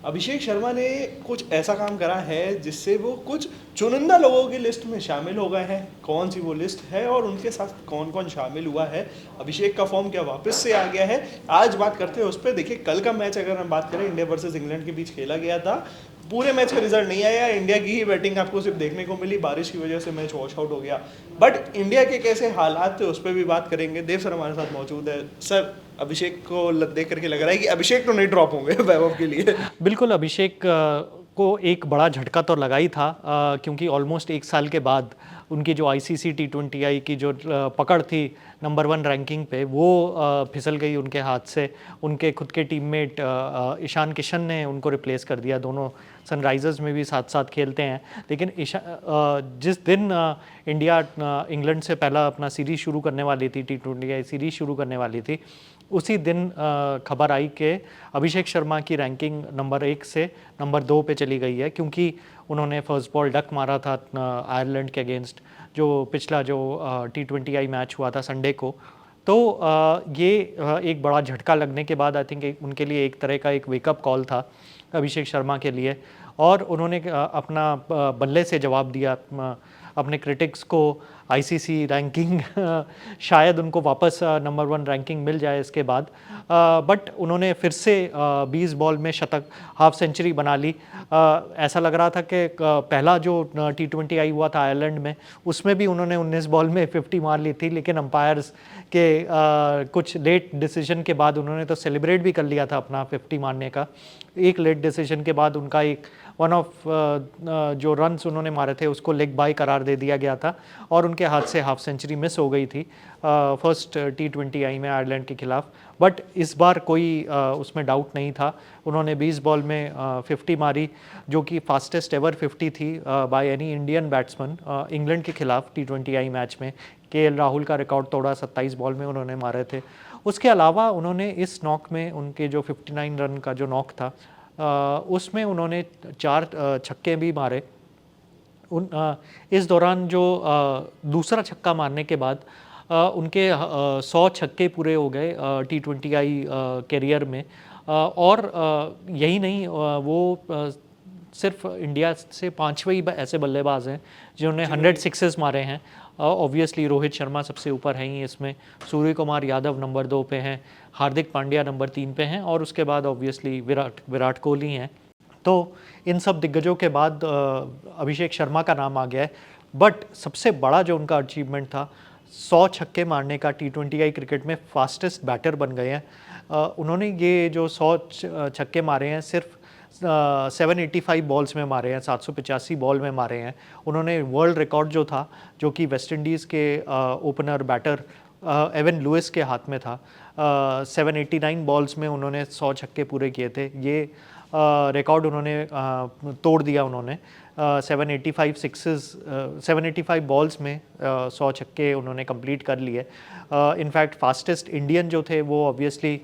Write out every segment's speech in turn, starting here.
अभिषेक शर्मा ने कुछ ऐसा काम करा है जिससे वो कुछ चुनिंदा लोगों की लिस्ट में शामिल हो गए हैं। कौन सी वो लिस्ट है और उनके साथ कौन कौन शामिल हुआ है, अभिषेक का फॉर्म क्या वापस से आ गया है, आज बात करते हैं उस पर। देखिए, कल का मैच अगर हम बात करें, इंडिया वर्सेस इंग्लैंड के बीच खेला गया था। पूरे मैच का रिजल्ट नहीं आया, इंडिया की ही बैटिंग आपको सिर्फ देखने को मिली, बारिश की वजह से मैच वॉश आउट हो गया। बट इंडिया के कैसे हालात थे उस पर भी बात करेंगे। देव सर हमारे साथ मौजूद है। सर, अभिषेक को देख करके लग रहा है कि अभिषेक तो नहीं ड्रॉप होंगे वैभव के लिए। बिल्कुल अभिषेक को एक बड़ा झटका तो लगा ही था, क्योंकि ऑलमोस्ट एक साल के बाद उनकी जो आईसीसी T20I की जो पकड़ थी नंबर 1 रैंकिंग पे, वो फिसल गई उनके हाथ से। उनके खुद के टीममेट ईशान किशन ने उनको रिप्लेस कर दिया। दोनों सनराइजर्स में भी साथ साथ खेलते हैं, लेकिन जिस दिन इंडिया इंग्लैंड से पहला अपना सीरीज़ शुरू करने वाली थी, T20I सीरीज़ शुरू करने वाली थी, उसी दिन खबर आई कि अभिषेक शर्मा की रैंकिंग नंबर 1 से नंबर 2 पे चली गई है, क्योंकि उन्होंने फर्स्ट बॉल डक मारा था आयरलैंड के अगेंस्ट, जो पिछला जो T20I मैच हुआ था संडे को। तो ये एक बड़ा झटका लगने के बाद आई थिंक उनके लिए एक तरह का एक वेकअप कॉल था अभिषेक शर्मा के लिए, और उन्होंने अपना बल्ले से जवाब दिया अपने क्रिटिक्स को। आईसीसी रैंकिंग शायद उनको वापस नंबर 1 रैंकिंग मिल जाए इसके बाद, बट उन्होंने फिर से 20 बॉल में शतक, हाफ सेंचुरी बना ली। ऐसा लग रहा था कि पहला जो T20I हुआ था आयरलैंड में, उसमें भी उन्होंने 19 बॉल में 50 मार ली थी, लेकिन अंपायर्स के कुछ लेट डिसीजन के बाद उन्होंने तो सेलिब्रेट भी कर लिया था अपना 50 मारने का। एक लेट डिसीजन के बाद उनका एक वन ऑफ जो रन्स उन्होंने मारे थे उसको लेग बाय करार दे दिया गया था, और उनके हाथ से हाफ सेंचुरी मिस हो गई थी फर्स्ट T20I में आयरलैंड के खिलाफ। बट इस बार कोई उसमें डाउट नहीं था। उन्होंने 20 बॉल में 50 मारी, जो कि फास्टेस्ट एवर 50 थी by any Indian batsman England के खिलाफ T20I मैच में। KL राहुल का रिकॉर्ड तोड़ा, 27 बॉल में उन्होंने मारे थे। उसके अलावा उन्होंने इस नॉक में, उनके जो 59 रन का जो नॉक था, उसमें उन्होंने 4 छक्के भी मारे। इस दौरान जो दूसरा छक्का मारने के बाद उनके 100 छक्के पूरे हो गए T20I कैरियर में। और यही नहीं, वो सिर्फ इंडिया से 5वें ही ऐसे बल्लेबाज हैं जिन्होंने 100 सिक्सेस मारे हैं। ऑब्वियसली रोहित शर्मा सबसे ऊपर हैं ही इसमें, सूर्य कुमार यादव नंबर 2 पे हैं, हार्दिक पांड्या नंबर 3 पे हैं, और उसके बाद ऑब्वियसली विराट कोहली हैं। तो इन सब दिग्गजों के बाद अभिषेक शर्मा का नाम आ गया है। बट सबसे बड़ा जो उनका अचीवमेंट था, 100 छक्के मारने का, T20I क्रिकेट में फास्टेस्ट बैटर बन गए हैं। उन्होंने ये जो 100 छक्के मारे हैं सिर्फ 785 बॉल्स में मारे हैं, 785 बॉल में मारे हैं। उन्होंने वर्ल्ड रिकॉर्ड जो था, जो कि वेस्ट इंडीज़ के ओपनर बैटर एवन लुइस के हाथ में था, 789 बॉल्स में उन्होंने 100 छक्के पूरे किए थे। ये रिकॉर्ड उन्होंने तोड़ दिया। उन्होंने 785 बॉल्स में 100 छक्के उन्होंने कंप्लीट कर लिए। इनफैक्ट फास्टेस्ट इंडियन जो थे वो ऑब्वियसली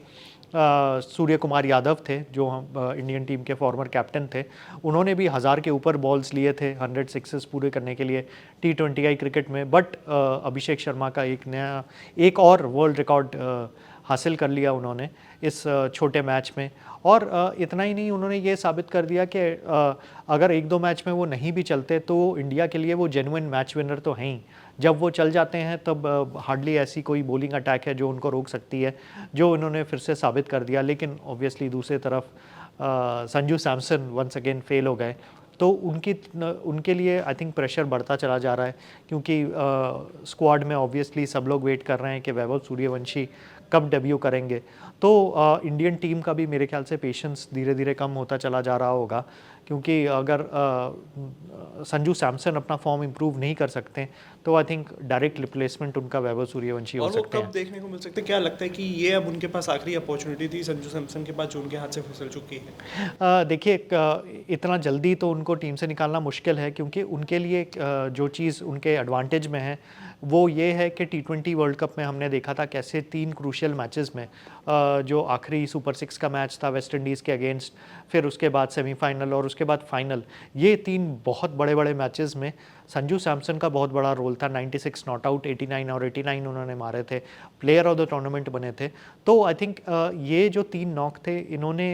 सूर्य कुमार यादव थे, जो इंडियन टीम के फॉर्मर कैप्टन थे। उन्होंने भी 1000 के ऊपर बॉल्स लिए थे 100 सिक्सेस पूरे करने के लिए T20I क्रिकेट में। बट अभिषेक शर्मा का एक और वर्ल्ड रिकॉर्ड हासिल कर लिया उन्होंने इस छोटे मैच में। और इतना ही नहीं, उन्होंने ये साबित कर दिया कि अगर 1-2 मैच में वो नहीं भी चलते तो इंडिया के लिए वो जेन्युइन मैच विनर तो हैं ही। जब वो चल जाते हैं तब हार्डली ऐसी कोई बॉलिंग अटैक है जो उनको रोक सकती है, जो उन्होंने फिर से साबित कर दिया। लेकिन ऑब्वियसली दूसरी तरफ Sanju Samson once again fail हो गए, तो उनके लिए आई थिंक प्रेशर बढ़ता चला जा रहा है, क्योंकि स्क्वाड में ऑब्वियसली सब लोग वेट कर रहे हैं कि वैभव सूर्यवंशी कब डेब्यू करेंगे। तो इंडियन टीम का भी मेरे ख्याल से पेशेंस धीरे धीरे कम होता चला जा रहा होगा, क्योंकि अगर संजू सैमसन अपना फॉर्म इम्प्रूव नहीं कर सकते तो आई थिंक डायरेक्ट रिप्लेसमेंट उनका वैभव सूर्यवंशी हो सकते हैं। और वो कब देखने को मिल सकते हैं? क्या लगता है कि ये अब उनके पास आखिरी अपॉर्चुनिटी थी संजू सैमसन के पास, जो उनके हाथ से फिसल चुकी है? देखिए, इतना जल्दी तो उनको टीम से निकालना मुश्किल है, क्योंकि उनके लिए जो चीज़ उनके एडवांटेज में है वो ये है कि T20 वर्ल्ड कप में हमने देखा था कैसे 3 क्रूशियल मैचेस में, जो आखिरी सुपर 6 का मैच था वेस्ट इंडीज़ के अगेंस्ट, फिर उसके बाद सेमीफाइनल और उसके बाद फाइनल, ये 3 बहुत बड़े बड़े मैचेस में संजू सैमसन का बहुत बड़ा रोल रोल था, 96 नॉट आउट, 89 और 89 उन्होंने मारे थे, प्लेयर ऑफ द टूर्नामेंट बने थे। तो आई थिंक ये जो 3 नॉक थे, इन्होंने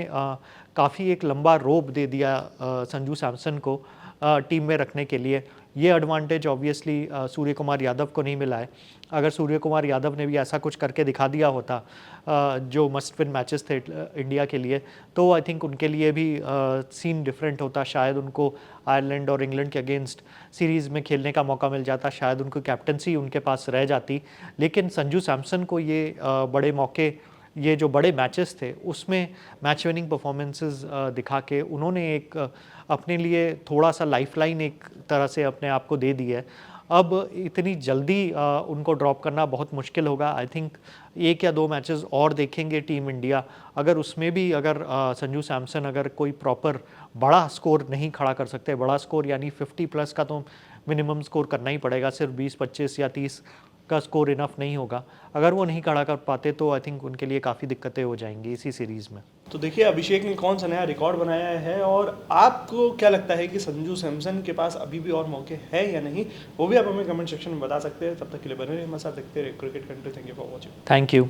काफ़ी एक लंबा रोप दे दिया संजू सैमसन को टीम में रखने के लिए। ये एडवांटेज ऑब्वियसली सूर्य कुमार यादव को नहीं मिला है। अगर सूर्य कुमार यादव ने भी ऐसा कुछ करके दिखा दिया होता जो मस्ट विन मैचेस थे इंडिया के लिए, तो आई थिंक उनके लिए भी सीन डिफरेंट होता। शायद उनको आयरलैंड और इंग्लैंड के अगेंस्ट सीरीज़ में खेलने का मौका मिल जाता, शायद उनको कैप्टनसी उनके पास रह जाती। लेकिन संजू सैमसन को ये बड़े मौके, ये जो बड़े मैचेस थे उसमें मैच विनिंग परफॉर्मेंसेस दिखा के उन्होंने एक अपने लिए थोड़ा सा लाइफलाइन एक तरह से अपने आप को दे दी है। अब इतनी जल्दी उनको ड्रॉप करना बहुत मुश्किल होगा। आई थिंक 1 या 2 मैचेस और देखेंगे टीम इंडिया। अगर उसमें भी अगर संजू सैमसन अगर कोई प्रॉपर बड़ा स्कोर नहीं खड़ा कर सकते, बड़ा स्कोर यानी 50 प्लस का तो मिनिमम स्कोर करना ही पड़ेगा, सिर्फ 20, 25 या 30 का स्कोर इनफ नहीं होगा। अगर वो नहीं खड़ा कर पाते तो आई थिंक उनके लिए काफ़ी दिक्कतें हो जाएंगी इसी सीरीज़ में। तो देखिए अभिषेक ने कौन सा नया रिकॉर्ड बनाया है, और आपको क्या लगता है कि संजू सैमसन के पास अभी भी और मौके हैं या नहीं, वो भी आप हमें कमेंट सेक्शन में बता सकते हैं। तब तक के लिए बने रहिए हमारे साथ, देखते रहिए cricket country. Thank you for watching. Thank you.